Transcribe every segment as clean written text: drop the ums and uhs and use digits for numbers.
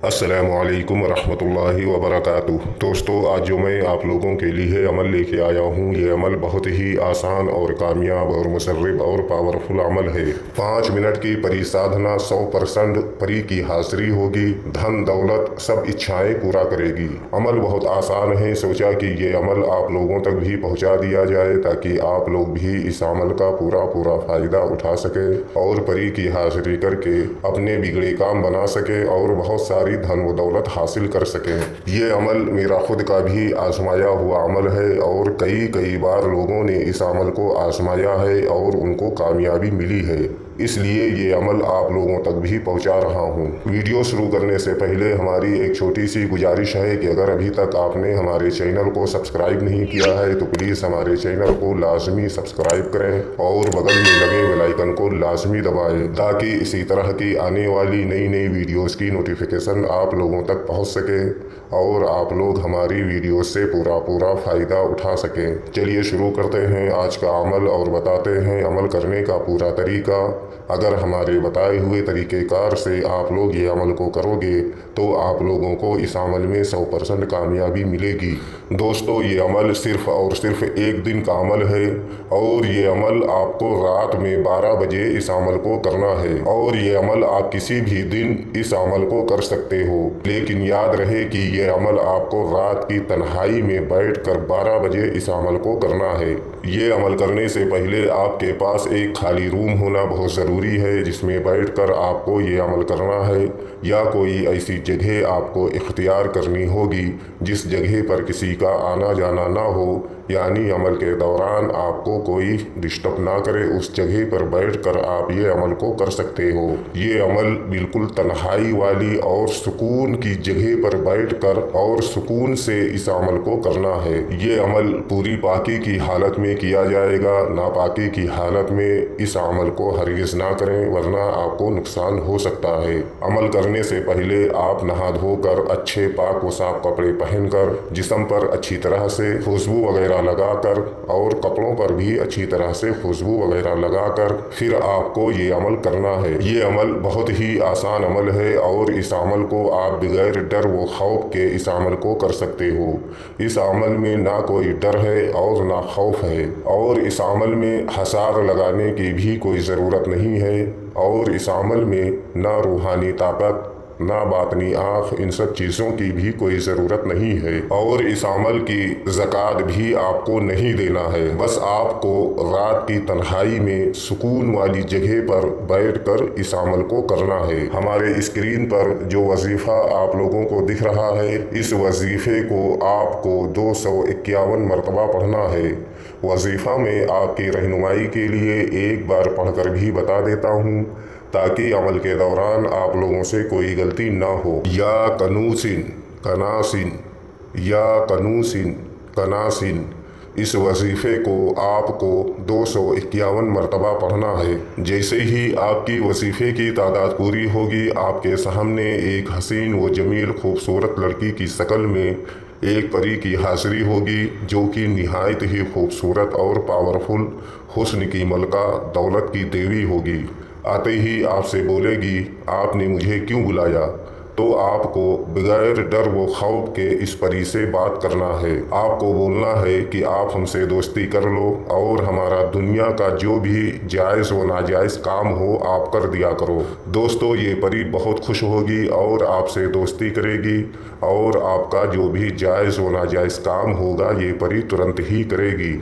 السلام علیکم ورحمۃ اللہ وبرکاتہ۔ دوستو، آج جو میں آپ لوگوں کے لیے عمل لے کے آیا ہوں، یہ عمل بہت ہی آسان اور کامیاب اور مسرب اور پاورفل عمل ہے۔ 5 منٹ کی پری سادھنا 100% پری کی حاضری ہوگی، دھن دولت سب اچھائیں پورا کرے گی۔ عمل بہت آسان ہے، سوچا کہ یہ عمل آپ لوگوں تک بھی پہنچا دیا جائے تاکہ آپ لوگ بھی اس عمل کا پورا فائدہ اٹھا سکے اور پری کی حاضری کر کے اپنے بگڑے کام بنا سکے اور بہت ساری دھن و دولت حاصل کر سکیں۔ یہ عمل میرا خود کا بھی آزمایا ہوا عمل ہے اور کئی بار لوگوں نے اس عمل کو آزمایا ہے اور ان کو کامیابی ملی ہے، اس لیے یہ عمل آپ لوگوں تک بھی پہنچا رہا ہوں۔ ویڈیو شروع کرنے سے پہلے ہماری ایک چھوٹی سی گزارش ہے کہ اگر ابھی تک آپ نے ہمارے چینل کو سبسکرائب نہیں کیا ہے تو پلیز ہمارے چینل کو لازمی سبسکرائب کریں اور بغل میں لگے بیل آئیکن کو لازمی دبائیں تاکہ اسی طرح کی آنے والی نئی ویڈیوز کی نوٹیفیکیشن آپ لوگوں تک پہنچ سکے اور آپ لوگ ہماری ویڈیو سے پورا فائدہ اٹھا سکیں۔ چلیے شروع کرتے ہیں آج کا عمل اور بتاتے ہیں عمل کرنے کا پورا طریقہ۔ اگر ہمارے بتائے ہوئے طریقہ کار سے آپ لوگ یہ عمل کو کرو گے تو آپ لوگوں کو اس عمل میں 100% کامیابی ملے گی۔ دوستو، یہ عمل صرف اور صرف ایک دن کا عمل ہے اور یہ عمل آپ کو رات میں 12 بجے اس عمل کو کرنا ہے اور یہ عمل آپ کسی بھی دن اس عمل کو کر سکتے ہو، لیکن یاد رہے کہ یہ عمل آپ کو رات کی تنہائی میں بیٹھ کر 12 بجے اس عمل کو کرنا ہے۔ یہ عمل کرنے سے پہلے آپ کے پاس ایک خالی روم ہونا بہت ضروری ہے جس میں بیٹھ کر آپ کو یہ عمل کرنا ہے، یا کوئی ایسی جگہ آپ کو اختیار کرنی ہوگی جس جگہ پر کسی کا آنا جانا نہ ہو، یعنی عمل کے دوران آپ کو کوئی ڈسٹرب نہ کرے، اس جگہ پر بیٹھ کر آپ یہ عمل کو کر سکتے ہو۔ یہ عمل بالکل تنہائی والی اور سکون کی جگہ پر بیٹھ کر اور سکون سے اس عمل کو کرنا ہے۔ یہ عمل پوری پاکی کی حالت میں کیا جائے گا، ناپاکی کی حالت میں اس عمل کو ہرگز نہ کریں ورنہ آپ کو نقصان ہو سکتا ہے۔ عمل کرنے سے پہلے آپ نہا دھو کر اچھے پاک و صاف کپڑے پہن کر جسم پر اچھی طرح سے خوشبو وغیرہ لگا کر اور کپڑوں پر بھی اچھی طرح سے خوشبو وغیرہ لگا کر پھر آپ کو یہ عمل کرنا ہے۔ یہ عمل بہت ہی آسان عمل ہے اور اس عمل کو آپ بغیر ڈر و خوف کے اس عمل کو کر سکتے ہو۔ اس عمل میں نہ کوئی ڈر ہے اور نہ خوف ہے اور اس عمل میں حساب لگانے کی بھی کوئی ضرورت نہیں ہے اور اس عمل میں نہ روحانی طاقت نہ باطنی آنکھ، ان سب چیزوں کی بھی کوئی ضرورت نہیں ہے اور اس عمل کی زکوٰۃ بھی آپ کو نہیں دینا ہے۔ بس آپ کو رات کی تنہائی میں سکون والی جگہ پر بیٹھ کر اس عمل کو کرنا ہے۔ ہمارے اسکرین پر جو وظیفہ آپ لوگوں کو دکھ رہا ہے، اس وظیفے کو آپ کو 251 مرتبہ پڑھنا ہے۔ وظیفہ میں آپ کی رہنمائی کے لیے ایک بار پڑھ کر بھی بتا دیتا ہوں تاکہ عمل کے دوران آپ لوگوں سے کوئی غلطی نہ ہو۔ یا کنوسن کناسن یا کنوسن کناسن، اس وظیفے کو آپ کو 251 مرتبہ پڑھنا ہے۔ جیسے ہی آپ کی وظیفے کی تعداد پوری ہوگی، آپ کے سامنے ایک حسین و جمیل خوبصورت لڑکی کی شکل میں ایک پری کی حاضری ہوگی جو کہ نہایت ہی خوبصورت اور پاورفل، حسن کی ملکہ، دولت کی دیوی ہوگی۔ آتے ہی آپ سے بولے گی، آپ نے مجھے کیوں بلایا؟ تو آپ کو بغیر ڈر و خوف کے اس پری سے بات کرنا ہے۔ آپ کو بولنا ہے کہ آپ ہم سے دوستی کر لو اور ہمارا دنیا کا جو بھی جائز و ناجائز کام ہو آپ کر دیا کرو۔ دوستو، یہ پری بہت خوش ہوگی اور آپ سے دوستی کرے گی اور آپ کا جو بھی جائز و ناجائز کام ہوگا یہ پری ترنت ہی کرے گی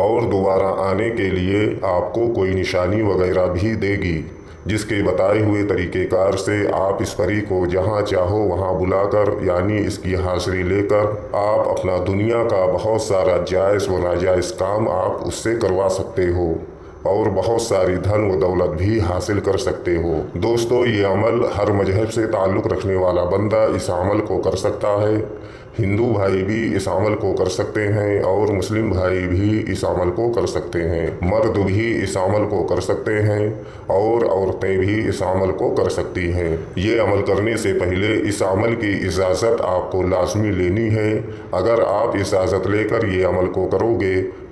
اور دوبارہ آنے کے لیے آپ کو کوئی نشانی وغیرہ بھی دے گی، جس کے بتائے ہوئے طریقہ کار سے آپ اس پری کو جہاں چاہو وہاں بلا کر، یعنی اس کی حاضری لے کر، آپ اپنا دنیا کا بہت سارا جائز و ناجائز کام آپ اس سے کروا سکتے ہو اور بہت ساری دھن و دولت بھی حاصل کر سکتے ہو۔ دوستو، یہ عمل ہر مذہب سے تعلق رکھنے والا بندہ اس عمل کو کر سکتا ہے۔ ہندو بھائی بھی اس عمل کو کر سکتے ہیں اور مسلم بھائی بھی اس عمل کو کر سکتے ہیں، مرد بھی اس عمل کو کر سکتے ہیں اور عورتیں بھی اس عمل کو کر سکتی ہیں۔ یہ عمل کرنے سے پہلے اس عمل کی اجازت آپ کو لازمی لینی ہے۔ اگر آپ اجازت لے کر یہ عمل کو کرو گے